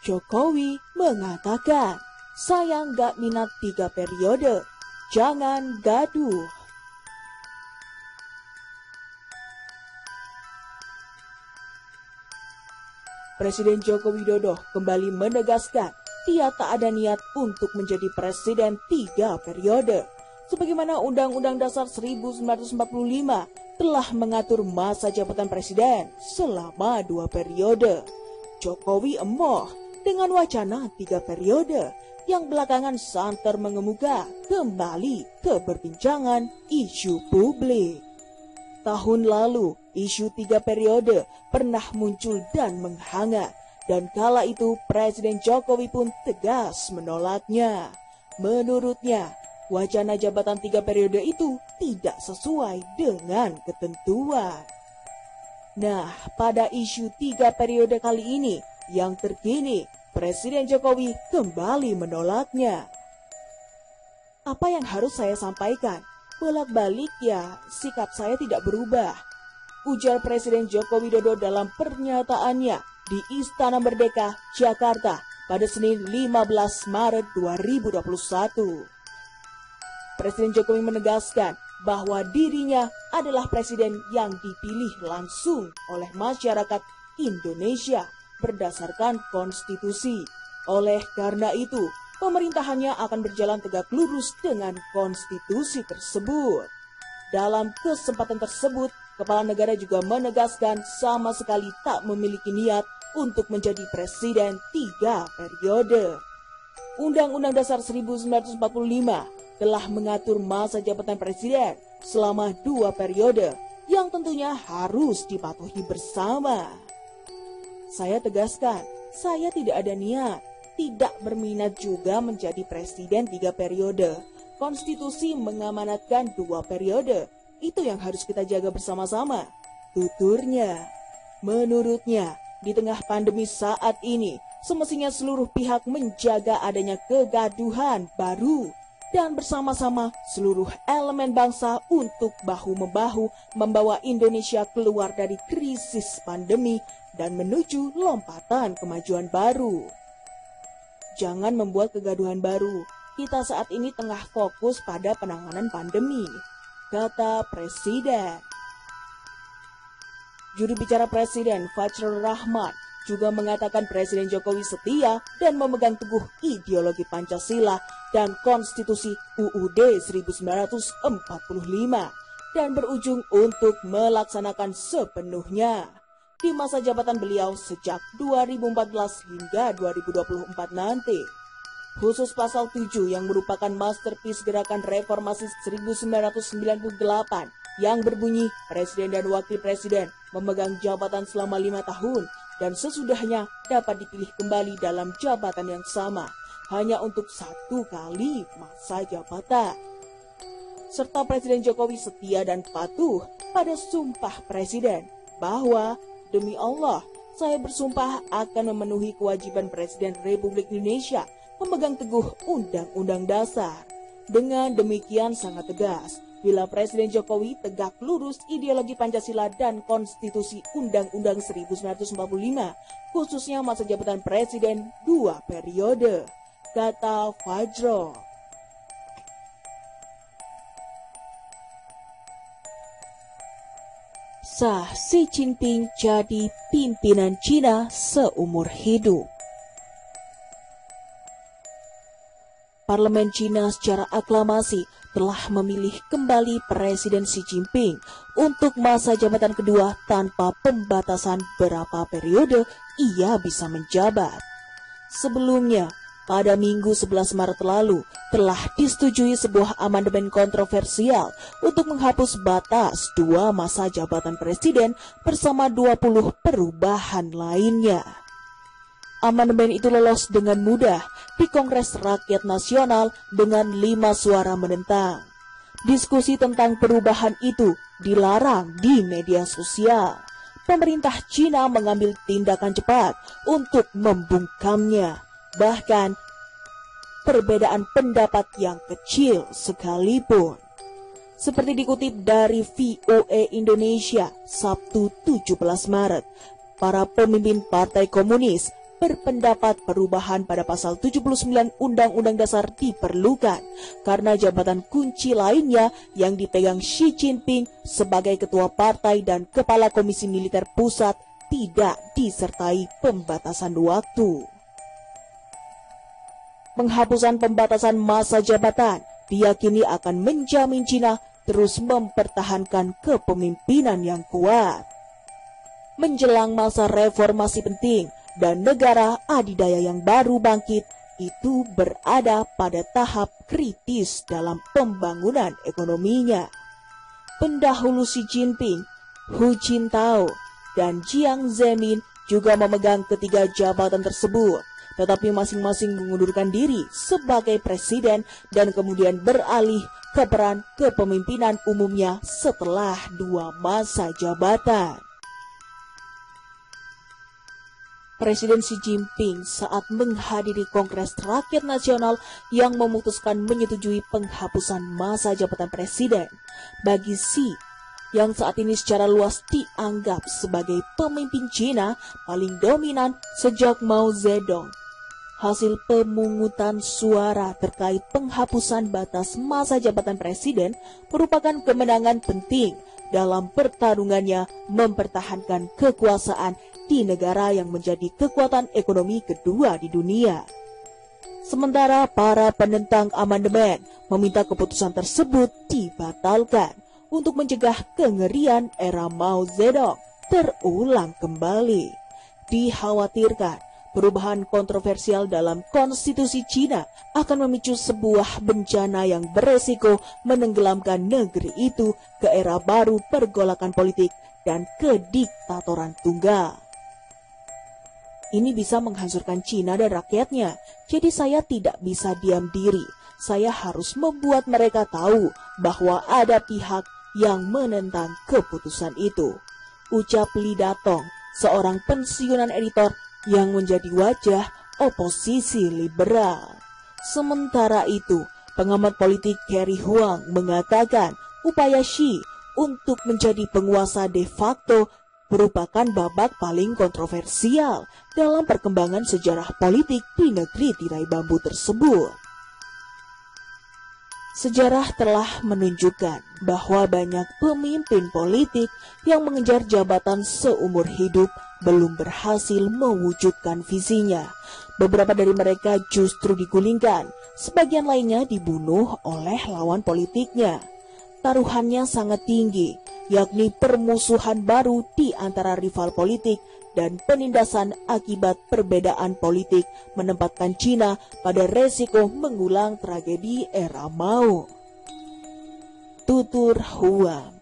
Jokowi mengatakan, saya nggak minat 3 periode, jangan gaduh. Presiden Joko Widodo kembali menegaskan dia tak ada niat untuk menjadi presiden 3 periode. Sebagaimana Undang-Undang Dasar 1945 telah mengatur masa jabatan presiden selama 2 periode. Jokowi emoh dengan wacana 3 periode yang belakangan santer mengemuka kembali ke perbincangan isu publik. Tahun lalu, isu 3 periode pernah muncul dan menghangat, dan kala itu Presiden Jokowi pun tegas menolaknya. Menurutnya, wacana jabatan 3 periode itu tidak sesuai dengan ketentuan. Nah, pada isu 3 periode kali ini, yang terkini, Presiden Jokowi kembali menolaknya. Apa yang harus saya sampaikan? Bolak-balik ya, sikap saya tidak berubah, ujar Presiden Joko Widodo dalam pernyataannya di Istana Merdeka, Jakarta pada Senin 15 Maret 2021. Presiden Jokowi menegaskan bahwa dirinya adalah presiden yang dipilih langsung oleh masyarakat Indonesia berdasarkan konstitusi. Oleh karena itu, pemerintahannya akan berjalan tegak lurus dengan konstitusi tersebut. Dalam kesempatan tersebut, Kepala Negara juga menegaskan sama sekali tak memiliki niat untuk menjadi presiden 3 periode. Undang-Undang Dasar 1945 telah mengatur masa jabatan presiden selama 2 periode yang tentunya harus dipatuhi bersama. Saya tegaskan, saya tidak ada niat, tidak berminat juga menjadi presiden 3 periode. Konstitusi mengamanatkan 2 periode, itu yang harus kita jaga bersama-sama, tuturnya. Menurutnya, di tengah pandemi saat ini, semestinya seluruh pihak menjaga adanya kegaduhan baru dan bersama-sama seluruh elemen bangsa untuk bahu-membahu membawa Indonesia keluar dari krisis pandemi dan menuju lompatan kemajuan baru. Jangan membuat kegaduhan baru, kita saat ini tengah fokus pada penanganan pandemi, kata Presiden. Juru bicara Presiden Fajrul Rahman juga mengatakan Presiden Jokowi setia dan memegang teguh ideologi Pancasila dan Konstitusi UUD 1945 dan berujung untuk melaksanakan sepenuhnya di masa jabatan beliau sejak 2014 hingga 2024 nanti. Khusus pasal 7 yang merupakan masterpiece gerakan reformasi 1998 yang berbunyi Presiden dan Wakil Presiden memegang jabatan selama 5 tahun dan sesudahnya dapat dipilih kembali dalam jabatan yang sama hanya untuk 1 kali masa jabatan. Serta Presiden Jokowi setia dan patuh pada sumpah Presiden bahwa demi Allah, saya bersumpah akan memenuhi kewajiban Presiden Republik Indonesia memegang teguh Undang-Undang Dasar. Dengan demikian sangat tegas, bila Presiden Jokowi tegak lurus ideologi Pancasila dan Konstitusi Undang-Undang 1945, khususnya masa jabatan Presiden 2 periode, kata Fajrul. Sah Xi Jinping jadi pimpinan Cina seumur hidup. Parlemen Cina secara aklamasi telah memilih kembali Presiden Xi Jinping untuk masa jabatan kedua tanpa pembatasan berapa periode ia bisa menjabat. Sebelumnya, pada Minggu 11 Maret lalu, telah disetujui sebuah amandemen kontroversial untuk menghapus batas 2 masa jabatan presiden bersama 20 perubahan lainnya. Amandemen itu lolos dengan mudah di Kongres Rakyat Nasional dengan 5 suara menentang. Diskusi tentang perubahan itu dilarang di media sosial. Pemerintah Cina mengambil tindakan cepat untuk membungkamnya. Bahkan perbedaan pendapat yang kecil sekalipun. Seperti dikutip dari VOA Indonesia Sabtu 17 Maret, para pemimpin Partai Komunis, berpendapat perubahan pada pasal 79 Undang-Undang Dasar diperlukan karena jabatan kunci lainnya yang dipegang Xi Jinping sebagai ketua partai dan kepala Komisi Militer Pusat tidak disertai pembatasan waktu. Penghapusan pembatasan masa jabatan diyakini akan menjamin Cina terus mempertahankan kepemimpinan yang kuat. Menjelang masa reformasi penting dan negara adidaya yang baru bangkit itu berada pada tahap kritis dalam pembangunan ekonominya. Pendahulu Xi Jinping, Hu Jintao, dan Jiang Zemin juga memegang ketiga jabatan tersebut, tetapi masing-masing mengundurkan diri sebagai presiden dan kemudian beralih ke peran kepemimpinan umumnya setelah 2 masa jabatan. Presiden Xi Jinping saat menghadiri Kongres Rakyat Nasional yang memutuskan menyetujui penghapusan masa jabatan presiden bagi Xi yang saat ini secara luas dianggap sebagai pemimpin Cina paling dominan sejak Mao Zedong. Hasil pemungutan suara terkait penghapusan batas masa jabatan presiden merupakan kemenangan penting dalam pertarungannya mempertahankan kekuasaan di negara yang menjadi kekuatan ekonomi kedua di dunia. Sementara para penentang amandemen meminta keputusan tersebut dibatalkan untuk mencegah kengerian era Mao Zedong terulang kembali. Dikhawatirkan perubahan kontroversial dalam konstitusi Cina akan memicu sebuah bencana yang beresiko menenggelamkan negeri itu ke era baru pergolakan politik dan kediktatoran tunggal. Ini bisa menghancurkan Cina dan rakyatnya, jadi saya tidak bisa diam diri. Saya harus membuat mereka tahu bahwa ada pihak yang menentang keputusan itu. Ucap Li Datong, seorang pensiunan editor yang menjadi wajah oposisi liberal. Sementara itu, pengamat politik Carrie Huang mengatakan upaya Xi untuk menjadi penguasa de facto merupakan babak paling kontroversial dalam perkembangan sejarah politik di negeri tirai bambu tersebut. Sejarah telah menunjukkan bahwa banyak pemimpin politik yang mengejar jabatan seumur hidup belum berhasil mewujudkan visinya. Beberapa dari mereka justru digulingkan, sebagian lainnya dibunuh oleh lawan politiknya. Taruhannya sangat tinggi, yakni permusuhan baru di antara rival politik dan penindasan akibat perbedaan politik menempatkan Cina pada resiko mengulang tragedi era Mao. Tutur Huang.